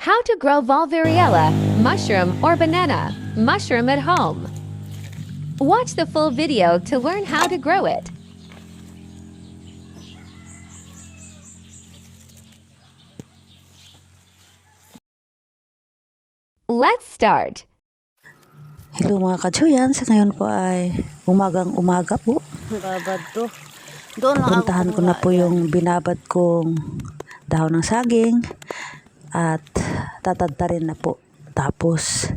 How to grow Valvariella, mushroom or banana, mushroom at home. Watch the full video to learn how to grow it. Let's start. Hello mga kajuyan, sa ngayon po ay umagang umaga po. Babad to. Doon lang Puntahan ako ko na po yung binabad kong dahon ng saging at tatadtarin na po. Tapos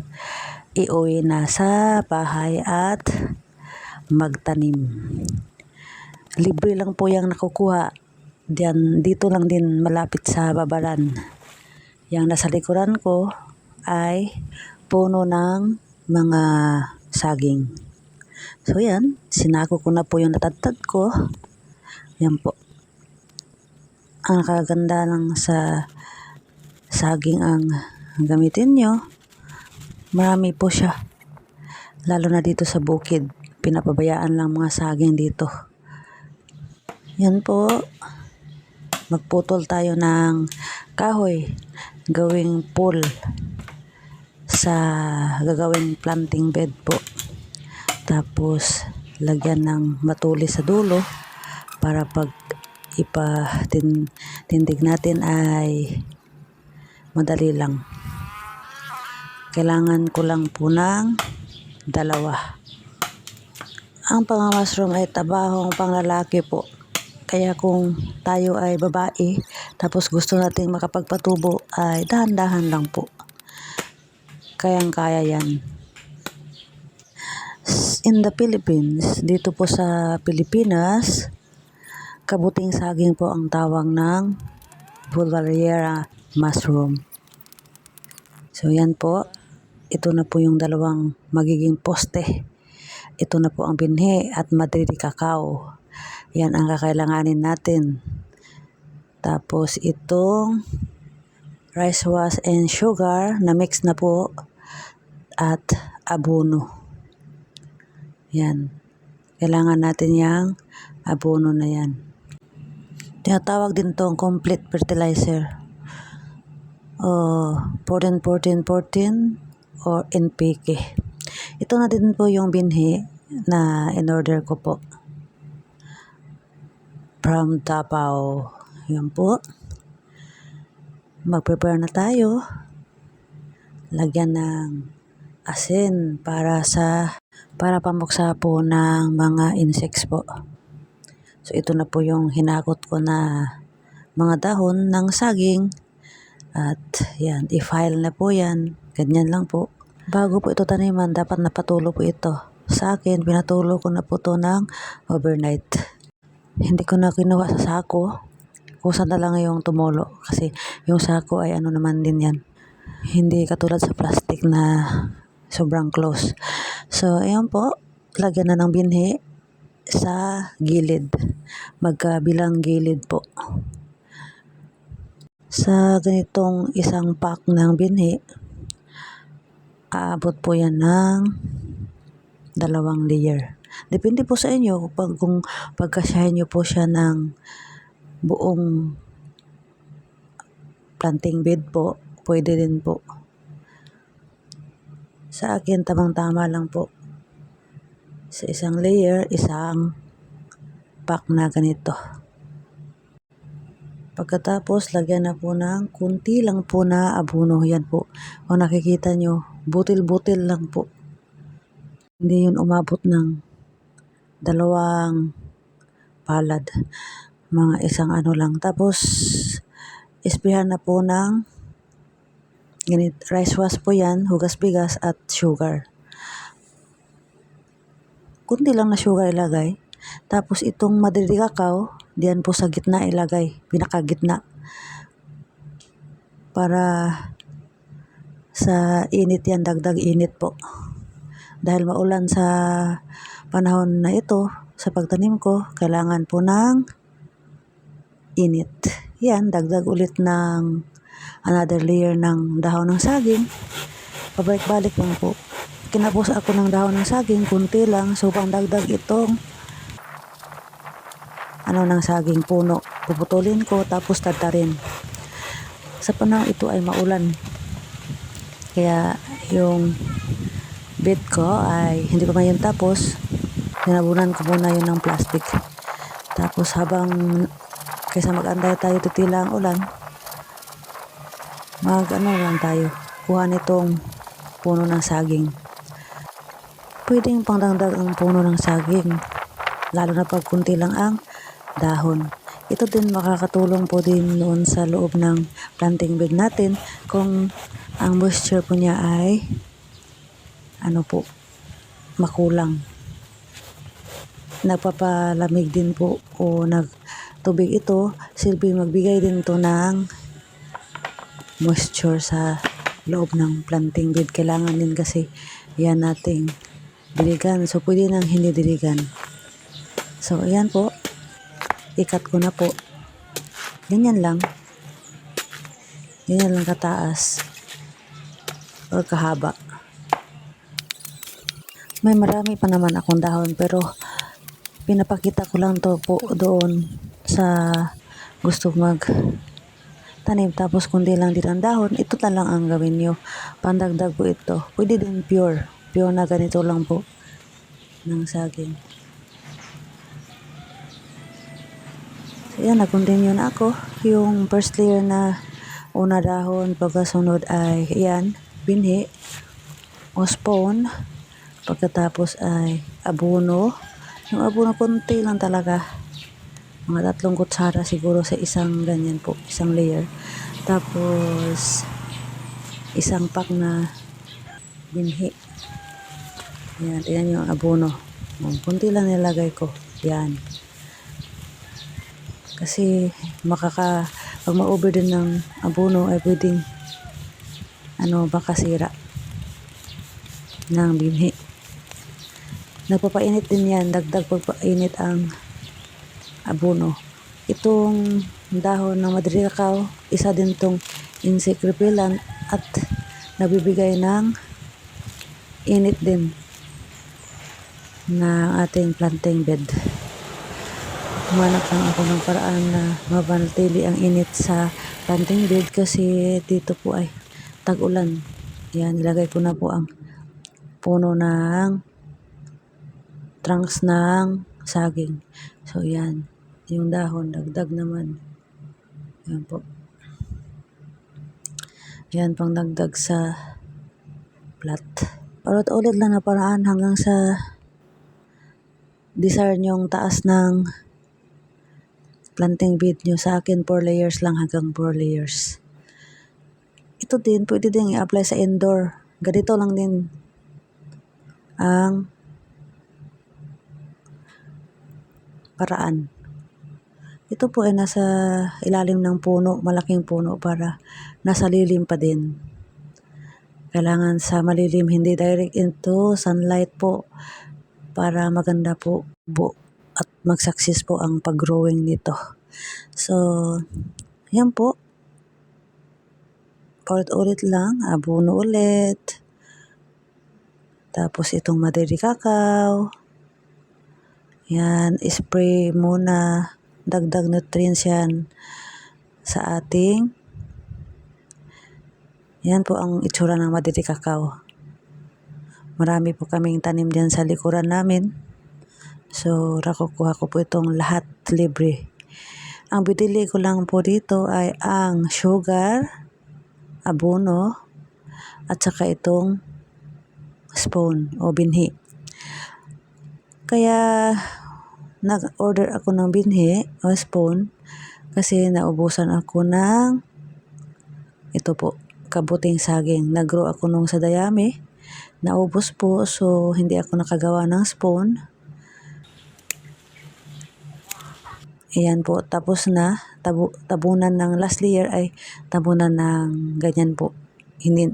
iuwi na sa bahay at magtanim. Libre lang po yung nakukuha. Dito lang din malapit sa babaran. Yang nasa likuran ko ay puno ng mga saging. So yan, sinako ko na po yung natadtad ko. Yan po. Ang nakaganda lang sa saging ang gamitin nyo. Marami po siya. Lalo na dito sa bukid. Pinapabayaan lang mga saging dito. Yan po. Magputol tayo ng kahoy. Gawing pool sa gagawing planting bed po. Tapos lagyan ng matuli sa dulo para pag tindig natin ay madali lang. Kailangan ko lang po ng 2. Ang pang-mushroom ay tabahong panglalaki po. Kaya kung tayo ay babae tapos gusto nating makapagpatubo ay dahan-dahan lang po. Kayang-kaya yan. In the Philippines, dito po sa Pilipinas, kabuting saging po ang tawag ng Valvariella mushroom. So yan po, ito na po yung 2 magiging poste. Ito na po ang binhi at madridi kakao. Yan ang kakailanganin natin. Tapos itong rice wash and sugar na mix na po at abono. Yan. Kailangan natin yung abono na yan. Tinatawag din tong complete fertilizer. 14-14-14 or NPK. Ito na din po yung binhi na in-order ko po. From Davao. Yan po. Mag-prepare na tayo. Lagyan ng asin para pamuksa po ng mga insects po. So ito na po yung hinakot ko na mga dahon ng saging. At yan, i-file na po yan. Ganyan lang po. Bago po ito taniman, dapat napatulo po ito. Sa akin, pinatulo ko na po ito ng overnight. Hindi ko na kinuha sa sako. Kusa na lang yung tumulo. Kasi yung sako ay ano naman din yan. Hindi katulad sa plastic na sobrang close. So, ayan po. Lagyan na ng binhi sa gilid. Magkabilang gilid po. Sa ganitong isang pack ng binhi, aabot po yan ng 2 layer. Depende po sa inyo kung pagkasyahin nyo po siya ng buong planting bed po, pwede din po. Sa akin, tamang-tama lang po. Sa isang layer, isang pack na ganito. Pagkatapos, lagyan na po ng kunti lang po na abono. Yan po. Kung nakikita nyo, butil-butil lang po. Hindi yun umabot ng 2 palad. Mga isang ano lang. Tapos, isprihan na po ng rice wash po yan, hugas bigas at sugar. Kunti lang na sugar ilagay. Tapos itong madridi kakao, diyan po sa gitna ilagay, pinakagitna. Para sa init yan, dagdag init po. Dahil maulan sa panahon na ito, sa pagtanim ko, kailangan po ng init. Yan, dagdag ulit ng another layer ng dahon ng saging. Pabalik-balik lang po. Kinapos ako ng dahon ng saging, kunti lang. So, pangdagdag itong ng saging puno. Puputulin ko, tapos tatarin. Sa panahon ito ay maulan. Kaya yung bed ko ay hindi pa ngayon tapos. Tinabunan ko muna yun ng plastic. Tapos habang kaysa mag-antay tayo titila ang ulan, lang tayo. Kuha nitong puno ng saging. Pwedeng pangdagdag ang puno ng saging, lalo na pag kunti lang ang dahon. Ito din makakatulong po din noon sa loob ng planting bed natin kung ang moisture po niya ay makulang. Nagpapalamig din po o nagtubig ito, silbing magbigay din ito ng moisture sa loob ng planting bed. Kailangan din kasi yan nating diligan. So, pwede nang hindi diligan. So, ayan po. Ikat ko na po. Ganyan lang. Ganyan lang kataas. O kahaba. May marami pa naman akong dahon pero pinapakita ko lang to po doon sa gusto tanim. Tapos kundi lang din ang dahon, ito na lang ang gawin nyo. Pandagdag po ito. Pwede din pure. Pure na ganito lang po ng saging. So yan, nag-continue na ako. Yung first layer na una dahon, pagkasunod ay yan, binhi o spawn. Pagkatapos ay abono. Yung abono konti lang talaga. Mga 3 kutsara siguro sa isang ganyan po, isang layer. Tapos isang pack na binhi. Yan, yan yung abono. Kunti lang nilagay ko. Yan. Kasi pag ma-over din ng abono ay pwedeng baka sira ng binhi. Nagpapainit din yan, dagdag pagpainit ang abono. Itong dahon ng Madrid Cacao, isa din tong insect repellent at nabibigay ng init din na ating planting bed. Humanap lang ako ng paraan na mapanatili ang init sa planting bed kasi dito po ay tag-ulan. Yan, nilagay ko na po ang puno ng trunks ng saging. So yan, yung dahon, dagdag naman. Yan po. Yan pang dagdag sa plat. Ulit lang na paraan hanggang sa desired nyong taas ng planting bed nyo. Sa akin 4 layers lang, hanggang 4 layers. Ito din, pwede din i-apply sa indoor. Ganito lang din ang paraan. Ito po ay nasa ilalim ng puno, malaking puno, para nasa lilim pa din. Kailangan sa malilim, hindi direct into sunlight po, para maganda po at mag-success po ang pag-growing nito. So, yan po. Ulit lang, abono ulit. Tapos itong Madrid Cacao. Yan, spray muna. Dagdag nutrients yan sa ating. Yan po ang itsura ng Madrid Cacao. Marami po kaming tanim diyan sa likuran namin. So, nakukuha ko po itong lahat libre. Ang binili ko lang po dito ay ang sugar, abono, at saka itong spawn o binhi. Kaya nag-order ako ng binhi o spawn kasi naubusan ako ng ito po, kabuting saging. Nag-grow ako nung sa dayami, naubos po, so hindi ako nakagawa ng spawn. Ayan po, tapos na, tabunan ng last layer ay tabunan ng ganyan po. Hindi,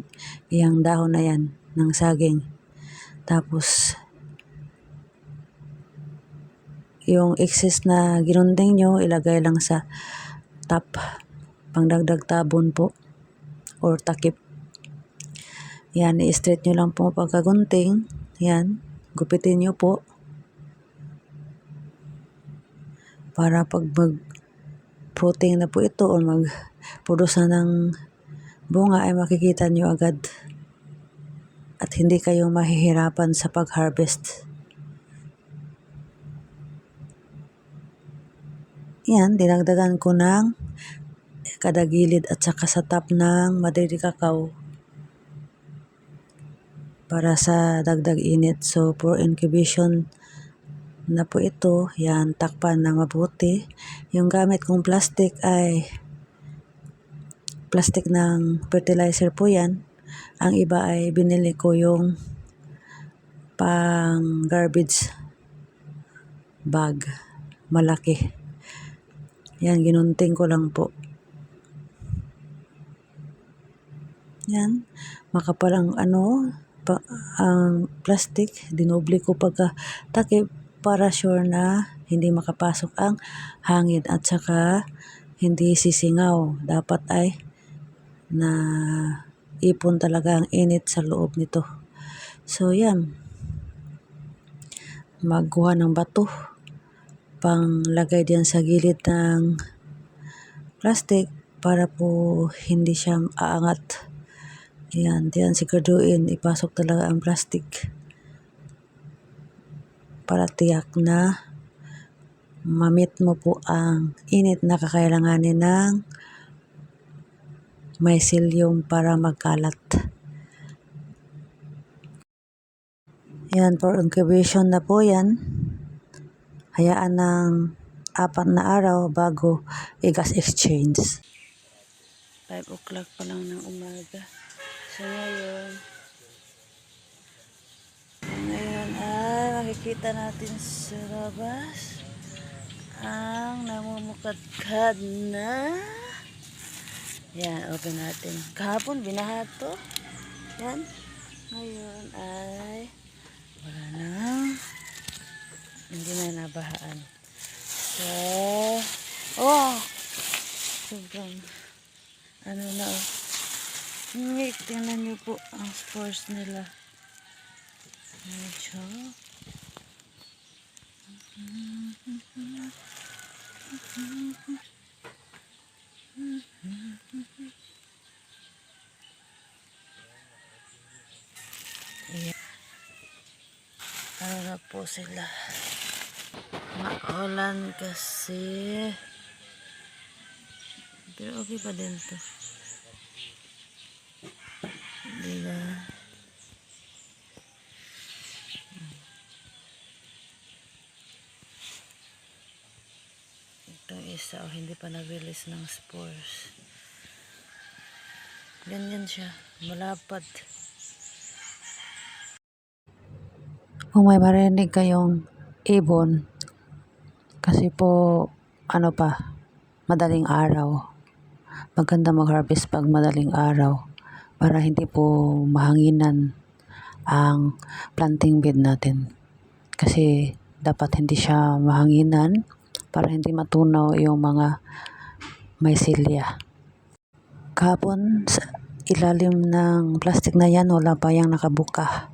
yung dahon na yan ng saging. Tapos, yung excess na ginunding nyo, ilagay lang sa top, pangdagdag tabon po, or takip. Yan, i-straight nyo lang po pagkagunting. Yan, gupitin nyo po. Para pag mag-fruiting na po ito o mag-produce na ng bunga ay makikita nyo agad at hindi kayo mahihirapan sa pag-harvest. Yan, dinagdagan ko ng kada gilid at saka sa top ng Madrid Cacao para sa dagdag init. So, for incubation na po ito, yan, takpan na mabuti. Yung gamit kong plastic ay plastic ng fertilizer po yan. Ang iba ay binili ko yung pang garbage bag, malaki. Yan, ginunting ko lang po. Yan, makapal ang ang plastic, dinoble ko pagkatakip para sure na hindi makapasok ang hangin at saka hindi sisingaw. Dapat ay na ipon talaga ang init sa loob nito. So yan, magkuha ng bato, panglagay diyan sa gilid ng plastic para po hindi siya aangat. Yan, diyan siguraduhin ipasok talaga ang plastic para tiyak na mamit mo po ang init na kakailanganin ng mycelium para magkalat. Yan, for incubation na po yan. Hayaan ng 4 na araw bago i-gas exchange. 5 o'clock pa lang ng umaga. So ngayon ay makikita natin sa labas ang namumukadkad na. Yan, open natin. Kahapon binaha to. Yan. Ngayon ay wala na. Hindi na nabahaan. So, oh! Sobrang, ano na oh. Tingnan niyo po ang spores nila. Medyo. Ayan. Ano na po sila. Maulan kasi. Pero okay pa din to. Diba? Itong isa hindi pa nag-release ng spores. Ganyan siya. Malapad. Kung may marinig kayong ibon, kasi po, madaling araw. Maganda mag-harvest pag madaling araw para hindi po mahanginan ang planting bed natin. Kasi dapat hindi siya mahanginan para hindi matunaw yung mga mycelia. Kahapon, sa ilalim ng plastic na yan, wala pa yung nakabuka.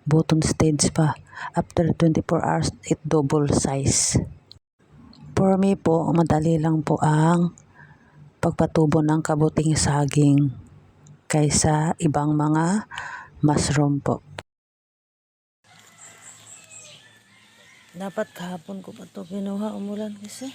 Button stage pa. After 24 hours, it double size. For me po, madali lang po ang pagpatubo ng kabuting saging kaysa ibang mga mushroom po. Dapat kahapon ko pa ito kinuha. Umulan kasi.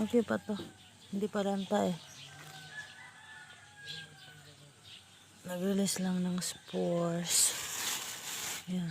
Okay pa to. Hindi pa ranta eh. Nag-release lang ng spores. Yan.